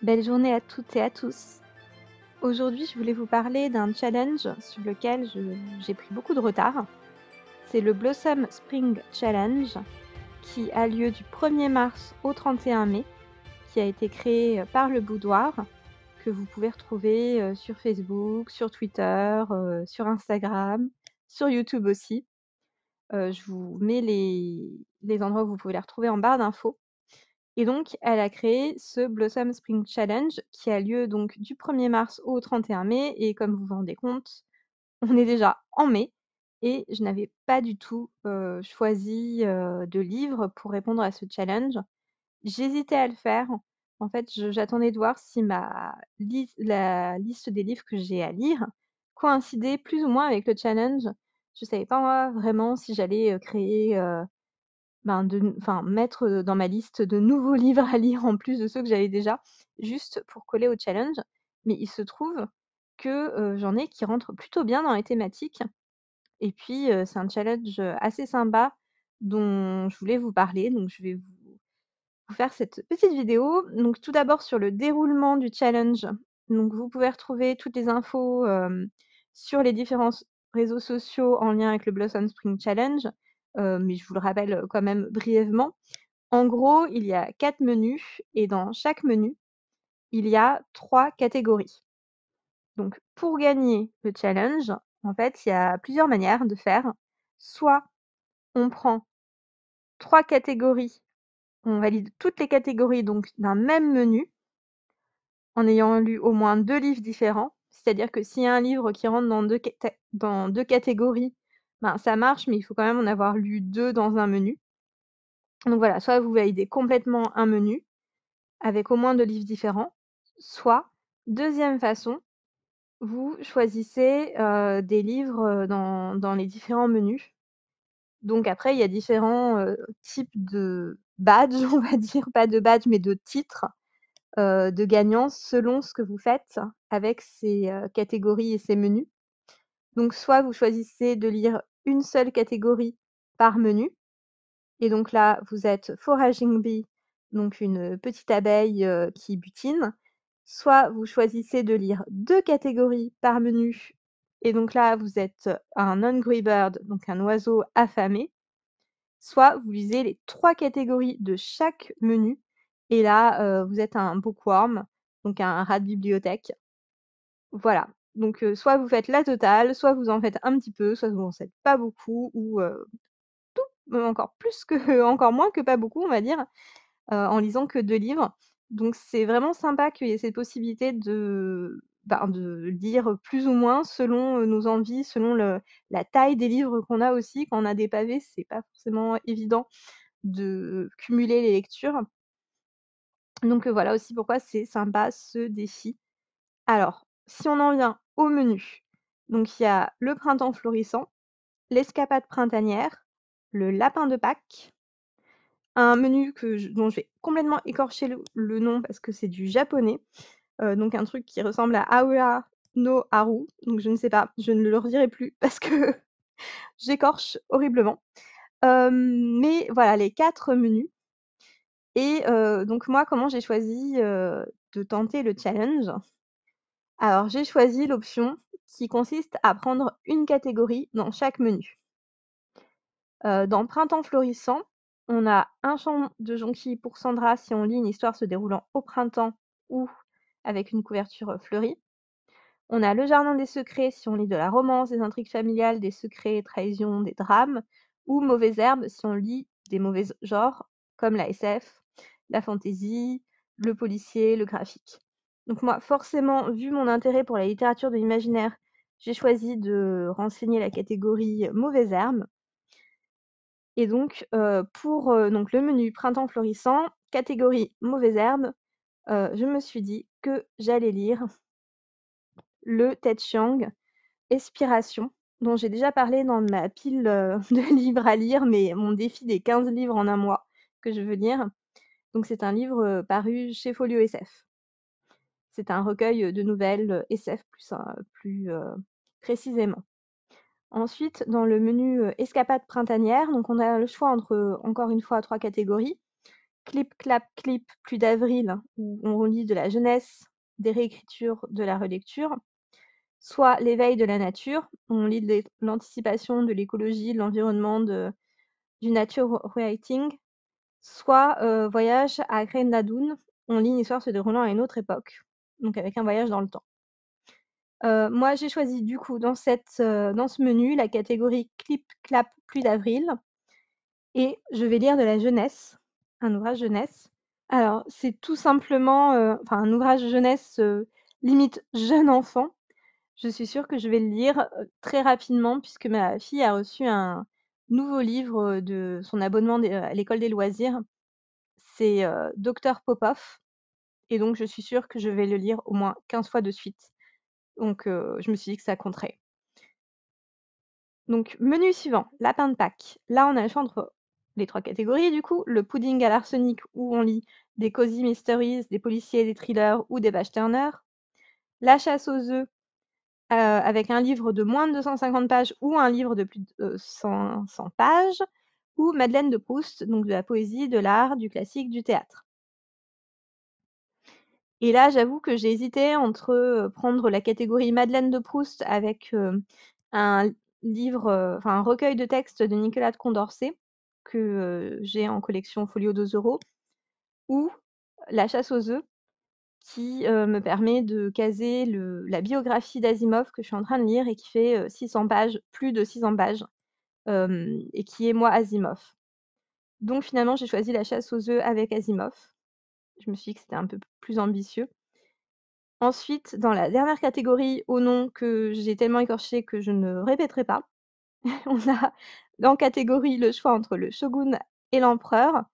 Belle journée à toutes et à tous. Aujourd'hui, je voulais vous parler d'un challenge sur lequel j'ai pris beaucoup de retard. C'est le Blossom Spring Challenge qui a lieu du 1er mars au 31 mai, qui a été créé par le Boudoir, que vous pouvez retrouver sur Facebook, sur Twitter, sur Instagram, sur YouTube aussi. Je vous mets les endroits où vous pouvez les retrouver en barre d'infos. Et donc, elle a créé ce Blossom Spring Challenge qui a lieu donc du 1er mars au 31 mai et comme vous vous rendez compte, on est déjà en mai et je n'avais pas du tout, choisi, de livre pour répondre à ce challenge. J'hésitais à le faire. En fait, j'attendais de voir si la liste des livres que j'ai à lire coïncidait plus ou moins avec le challenge. Je savais pas vraiment si j'allais, créer, mettre, dans ma liste de nouveaux livres à lire en plus de ceux que j'avais déjà, juste pour coller au challenge. Mais il se trouve que, j'en ai qui rentrent plutôt bien dans les thématiques et puis, c'est un challenge, assez sympa dont je voulais vous parler. Donc je vais vous faire cette petite vidéo. Donc tout d'abord sur le déroulement du challenge. Donc vous pouvez retrouver toutes les infos, sur les différents réseaux sociaux en lien avec le Blossom Spring Challenge, mais je vous le rappelle, quand même brièvement. En gros, il y a 4 menus et dans chaque menu, il y a 3 catégories. Donc pour gagner le challenge, en fait, il y a plusieurs manières de faire. Soit on prend 3 catégories, on valide toutes les catégories donc d'un même menu, en ayant lu au moins 2 livres différents. C'est-à-dire que s'il y a un livre qui rentre dans 2 catégories, ben, ça marche, mais il faut quand même en avoir lu 2 dans un menu. Donc voilà, soit vous validez complètement un menu avec au moins 2 livres différents, soit, deuxième façon, vous choisissez, des livres, dans les différents menus. Donc après, il y a différents, types de badges, on va dire, pas de badges, mais de titres, de gagnants selon ce que vous faites avec ces, catégories et ces menus. Donc soit vous choisissez de lire une seule catégorie par menu et donc là, vous êtes foraging bee, donc une petite abeille, qui butine. Soit vous choisissez de lire 2 catégories par menu et donc là, vous êtes un hungry bird, donc un oiseau affamé. Soit vous lisez les 3 catégories de chaque menu et là, vous êtes un bookworm, donc un rat de bibliothèque. Voilà, donc soit vous faites la totale, soit vous en faites un petit peu, soit vous en faites pas beaucoup ou encore plus que encore moins que pas beaucoup, on va dire, en lisant que 2 livres. Donc c'est vraiment sympa qu'il y ait cette possibilité de lire plus ou moins selon, nos envies, selon la taille des livres qu'on a aussi. Quand on a des pavés, c'est pas forcément évident de cumuler les lectures. Donc voilà aussi pourquoi c'est sympa ce défi. Alors, si on en vient au menu, donc il y a le printemps florissant, l'escapade printanière, le lapin de Pâques, un menu dont je vais complètement écorcher le nom parce que c'est du japonais, donc un truc qui ressemble à Aoya no Haru, donc je ne sais pas, je ne le redirai plus parce que j'écorche horriblement. Mais voilà les 4 menus et donc moi comment j'ai choisi, de tenter le challenge? Alors j'ai choisi l'option qui consiste à prendre une catégorie dans chaque menu. Dans Printemps florissant, on a Un chant de jonquilles pour Sandra si on lit une histoire se déroulant au printemps ou avec une couverture, fleurie. On a Le jardin des secrets si on lit de la romance, des intrigues familiales, des secrets, trahisons, des drames ou Mauvaises herbes si on lit des mauvais genres comme la SF, la fantasy, le policier, le graphique. Donc moi, forcément, vu mon intérêt pour la littérature de l'imaginaire, j'ai choisi de renseigner la catégorie Mauvaises herbes et donc pour, donc le menu Printemps florissant, catégorie Mauvaises herbes, je me suis dit que j'allais lire le Ted Chiang Espiration, dont j'ai déjà parlé dans ma pile, de livres à lire, mais mon défi des 15 livres en un mois que je veux lire. Donc c'est un livre, paru chez Folio SF. C'est un recueil, de nouvelles, SF plus précisément. Ensuite, dans le menu, escapade printanière, donc on a le choix entre, encore une fois 3 catégories. Clip Clap Clip, plus d'avril, où on lit de la jeunesse, des réécritures, de la relecture. Soit L'éveil de la nature, où on lit de l'anticipation, de l'écologie, de l'environnement, du nature writing. Soit, Voyage à Grenadun, on lit une histoire se déroulant à une autre époque, donc avec un voyage dans le temps. Moi, j'ai choisi du coup dans ce menu la catégorie Clip Clap, pluie d'avril et je vais lire de la jeunesse, un ouvrage jeunesse. Alors, c'est tout simplement, enfin un ouvrage jeunesse, limite jeune enfant. Je suis sûre que je vais le lire, très rapidement puisque ma fille a reçu un nouveau livre, de son abonnement à l'école des loisirs. C'est, Docteur Popoff et donc je suis sûre que je vais le lire au moins 15 fois de suite. Donc je me suis dit que ça compterait. Donc menu suivant, lapin de Pâques. Là, on a le choix entre les 3 catégories du coup, le pudding à l'arsenic où on lit des cozy mysteries, des policiers, des thrillers ou des page turners. La chasse aux œufs, avec un livre de moins de 250 pages ou un livre de plus de, 100 pages ou Madeleine de Proust, donc de la poésie, de l'art, du classique, du théâtre. Et là, j'avoue que j'ai hésité entre, prendre la catégorie Madeleine de Proust avec, un livre, enfin un recueil de textes de Nicolas de Condorcet que, j'ai en collection folio 2 € ou La chasse aux œufs qui, me permet de caser la biographie d'Asimov que je suis en train de lire et qui fait, 600 pages, plus de 600 pages, et qui est moi Asimov. Donc finalement, j'ai choisi La chasse aux œufs avec Asimov. Je me suis dit que c'était un peu plus ambitieux. Ensuite, dans la dernière catégorie, au nom que j'ai tellement écorché que je ne répéterai pas, on a en catégorie le choix entre le Shogun et l'Empereur.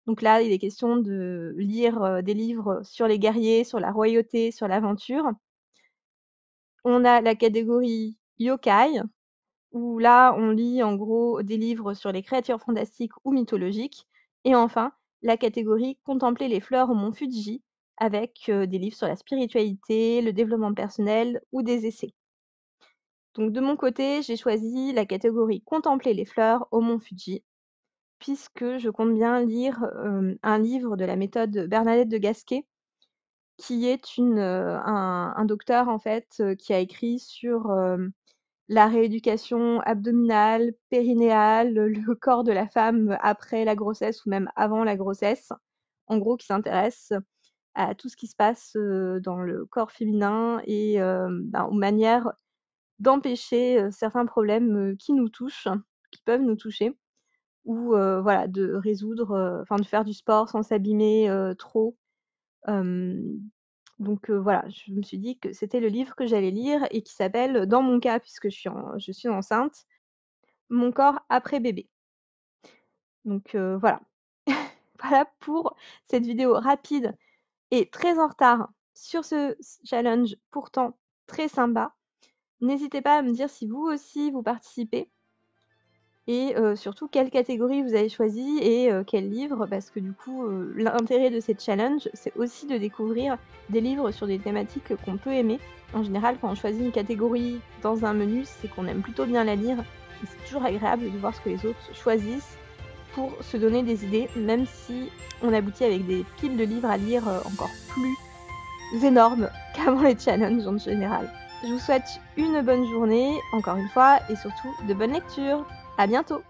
Donc là, il est question de lire, des livres sur les guerriers, sur la royauté, sur l'aventure. On a la catégorie Yokai, où là, on lit en gros des livres sur les créatures fantastiques ou mythologiques. Et enfin, la catégorie Contempler les fleurs au mont Fuji, avec, des livres sur la spiritualité, le développement personnel ou des essais. Donc de mon côté, j'ai choisi la catégorie Contempler les fleurs au mont Fuji, puisque je compte bien lire, un livre de la méthode Bernadette de Gasquet, qui est un docteur en fait, qui a écrit sur, la rééducation abdominale, périnéale, le corps de la femme après la grossesse ou même avant la grossesse. En gros, qui s'intéresse à tout ce qui se passe, dans le corps féminin et ben, aux manières d'empêcher, certains problèmes, qui nous touchent, qui peuvent nous toucher ou voilà, de résoudre, enfin de faire du sport sans s'abîmer, trop. Hem, donc voilà, je me suis dit que c'était le livre que j'allais lire et qui s'appelle, dans mon cas puisque je suis enceinte, Mon corps après bébé. Donc voilà. Voilà pour cette vidéo rapide et très en retard sur ce challenge pourtant très sympa. N'hésitez pas à me dire si vous aussi vous participez et surtout quelle catégorie vous avez choisi et quel livre parce que du coup, l'intérêt de ces challenges, c'est aussi de découvrir des livres sur des thématiques qu'on peut aimer. En général, quand on choisit une catégorie dans un menu, c'est qu'on aime plutôt bien la lire et c'est toujours agréable de voir ce que les autres choisissent pour se donner des idées, même si on aboutit avec des piles de livres à lire, encore plus énormes qu'avant les challenges en général. Je vous souhaite une bonne journée, encore une fois, et surtout de bonnes lectures. À bientôt!